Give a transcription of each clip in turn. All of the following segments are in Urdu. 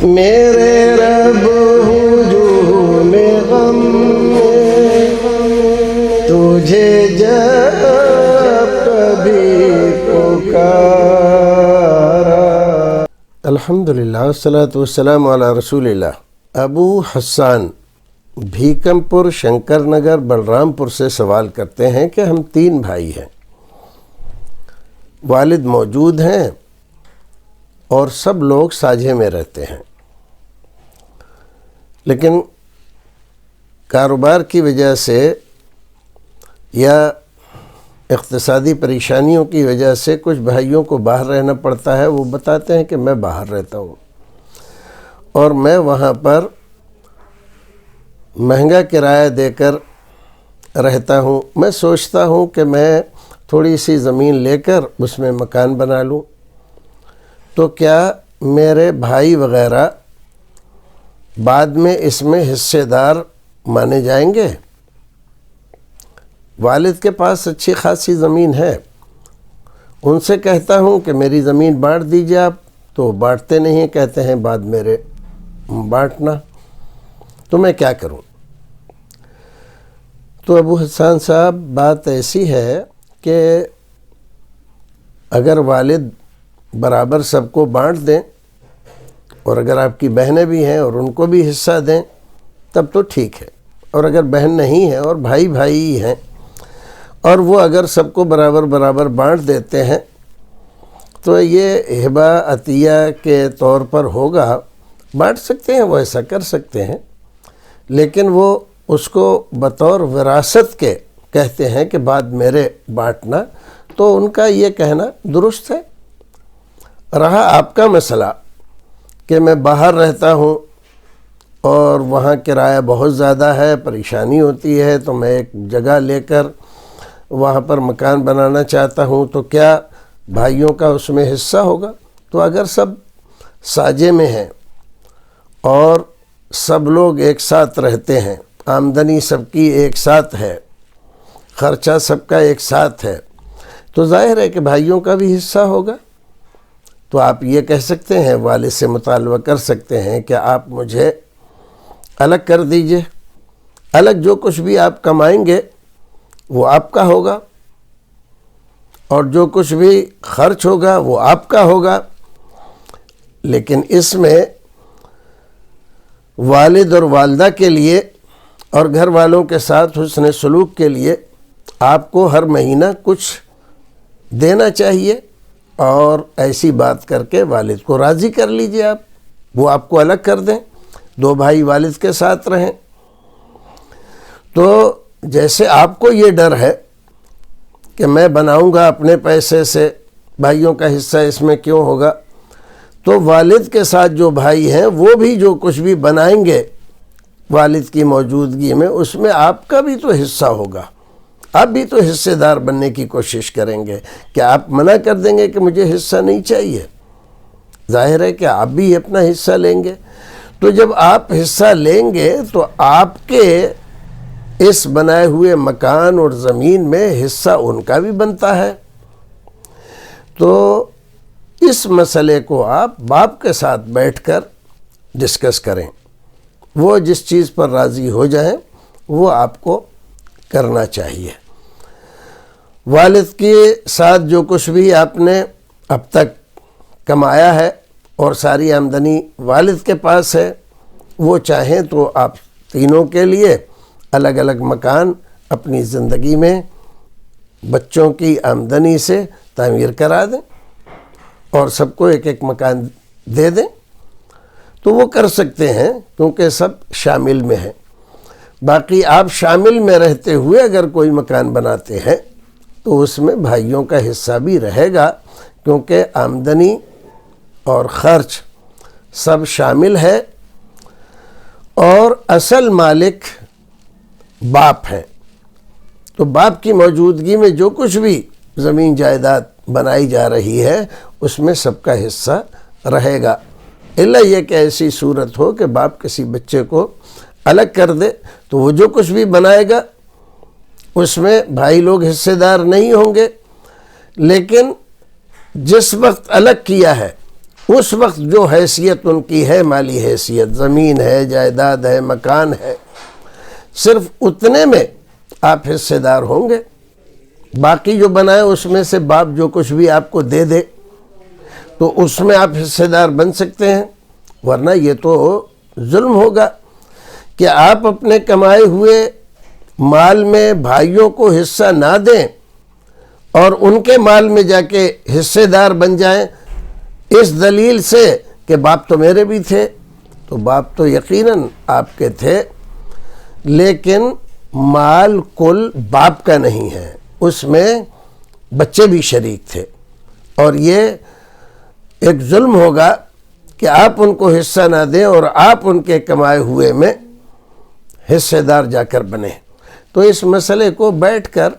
میرے رب ہجوم غم میں تجھے جب کبھی پکارا۔ الحمدللہ والصلاۃ والسلام علی رسول اللہ۔ ابو حسان بھیکم پور شنکر نگر بلرام پور سے سوال کرتے ہیں کہ ہم 3 بھائی ہیں، والد موجود ہیں اور سب لوگ ساجھے میں رہتے ہیں، لیکن کاروبار کی وجہ سے یا اقتصادی پریشانیوں کی وجہ سے کچھ بھائیوں کو باہر رہنا پڑتا ہے۔ وہ بتاتے ہیں کہ میں باہر رہتا ہوں اور میں وہاں پر مہنگا کرایہ دے کر رہتا ہوں۔ میں سوچتا ہوں کہ میں تھوڑی سی زمین لے کر اس میں مکان بنا لوں، تو کیا میرے بھائی وغیرہ بعد میں اس میں حصے دار مانے جائیں گے؟ والد کے پاس اچھی خاصی زمین ہے، ان سے کہتا ہوں کہ میری زمین بانٹ دیجیے آپ، تو بانٹتے نہیں، کہتے ہیں بعد میرے بانٹنا، تو میں کیا کروں؟ تو ابو حسان صاحب بات ایسی ہے کہ اگر والد برابر سب کو بانٹ دیں اور اگر آپ کی بہنیں بھی ہیں اور ان کو بھی حصہ دیں تب تو ٹھیک ہے، اور اگر بہن نہیں ہے اور بھائی بھائی ہی ہیں اور وہ اگر سب کو برابر بانٹ دیتے ہیں تو یہ ہبہ عطیہ کے طور پر ہوگا، بانٹ سکتے ہیں، وہ ایسا کر سکتے ہیں، لیکن وہ اس کو بطور وراثت کے کہتے ہیں کہ بعد میرے بانٹنا، تو ان کا یہ کہنا درست ہے۔ رہا آپ کا مسئلہ کہ میں باہر رہتا ہوں اور وہاں کرایہ بہت زیادہ ہے، پریشانی ہوتی ہے، تو میں ایک جگہ لے کر وہاں پر مکان بنانا چاہتا ہوں، تو کیا بھائیوں کا اس میں حصہ ہوگا؟ تو اگر سب ساجھے میں ہیں اور سب لوگ ایک ساتھ رہتے ہیں، آمدنی سب کی ایک ساتھ ہے، خرچہ سب کا ایک ساتھ ہے، تو ظاہر ہے کہ بھائیوں کا بھی حصہ ہوگا۔ تو آپ یہ کہہ سکتے ہیں، والد سے مطالبہ کر سکتے ہیں کہ آپ مجھے الگ کر دیجئے، الگ جو کچھ بھی آپ کمائیں گے وہ آپ کا ہوگا اور جو کچھ بھی خرچ ہوگا وہ آپ کا ہوگا، لیکن اس میں والد اور والدہ کے لیے اور گھر والوں کے ساتھ حسن سلوک کے لیے آپ کو ہر مہینہ کچھ دینا چاہیے، اور ایسی بات کر کے والد کو راضی کر لیجئے، آپ وہ آپ کو الگ کر دیں، 2 بھائی والد کے ساتھ رہیں۔ تو جیسے آپ کو یہ ڈر ہے کہ میں بناؤں گا اپنے پیسے سے، بھائیوں کا حصہ اس میں کیوں ہوگا، تو والد کے ساتھ جو بھائی ہیں وہ بھی جو کچھ بھی بنائیں گے والد کی موجودگی میں، اس میں آپ کا بھی تو حصہ ہوگا، آپ بھی تو حصے دار بننے کی کوشش کریں گے۔ کیا آپ منع کر دیں گے کہ مجھے حصہ نہیں چاہیے؟ ظاہر ہے کہ آپ بھی اپنا حصہ لیں گے۔ تو جب آپ حصہ لیں گے تو آپ کے اس بنائے ہوئے مکان اور زمین میں حصہ ان کا بھی بنتا ہے۔ تو اس مسئلے کو آپ باپ کے ساتھ بیٹھ کر ڈسکس کریں، وہ جس چیز پر راضی ہو جائیں وہ آپ کو کرنا چاہیے۔ والد کے ساتھ جو کچھ بھی آپ نے اب تک کمایا ہے اور ساری آمدنی والد کے پاس ہے، وہ چاہیں تو آپ تینوں کے لیے الگ الگ مکان اپنی زندگی میں بچوں کی آمدنی سے تعمیر کرا دیں اور سب کو ایک ایک مکان دے دیں، تو وہ کر سکتے ہیں کیونکہ سب شامل میں ہیں۔ باقی آپ شامل میں رہتے ہوئے اگر کوئی مکان بناتے ہیں تو اس میں بھائیوں کا حصہ بھی رہے گا، کیونکہ آمدنی اور خرچ سب شامل ہے اور اصل مالک باپ ہے۔ تو باپ کی موجودگی میں جو کچھ بھی زمین جائیداد بنائی جا رہی ہے اس میں سب کا حصہ رہے گا، الا یہ کہ ایسی صورت ہو کہ باپ کسی بچے کو الگ کر دے تو وہ جو کچھ بھی بنائے گا اس میں بھائی لوگ حصے دار نہیں ہوں گے، لیکن جس وقت الگ کیا ہے اس وقت جو حیثیت ان کی ہے، مالی حیثیت، زمین ہے، جائیداد ہے، مکان ہے، صرف اتنے میں آپ حصے دار ہوں گے۔ باقی جو بنائے اس میں سے باپ جو کچھ بھی آپ کو دے دے تو اس میں آپ حصے دار بن سکتے ہیں، ورنہ یہ تو ظلم ہوگا کہ آپ اپنے کمائے ہوئے مال میں بھائیوں کو حصہ نہ دیں اور ان کے مال میں جا کے حصے دار بن جائیں، اس دلیل سے کہ باپ تو میرے بھی تھے۔ تو باپ تو یقیناً آپ کے تھے، لیکن مال کل باپ کا نہیں ہے، اس میں بچے بھی شریک تھے، اور یہ ایک ظلم ہوگا کہ آپ ان کو حصہ نہ دیں اور آپ ان کے کمائے ہوئے میں حصے دار جا کر بنیں۔ تو اس مسئلے کو بیٹھ کر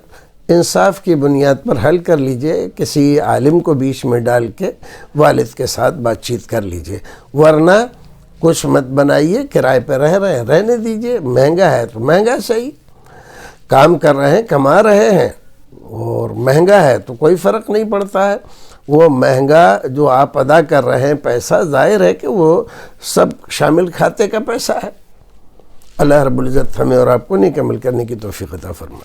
انصاف کی بنیاد پر حل کر لیجئے، کسی عالم کو بیچ میں ڈال کے والد کے ساتھ بات چیت کر لیجئے، ورنہ کچھ مت بنائیے۔ کرائے پہ رہنے دیجئے، مہنگا ہے تو مہنگا صحیح، کام کر رہے ہیں، کما رہے ہیں، اور مہنگا ہے تو کوئی فرق نہیں پڑتا ہے۔ وہ مہنگا جو آپ ادا کر رہے ہیں پیسہ، ظاہر ہے کہ وہ سب شامل کھاتے کا پیسہ ہے۔ اللہ رب العزت ہمیں اور آپ کو نیک عمل کرنے کی توفیق عطا فرمائے۔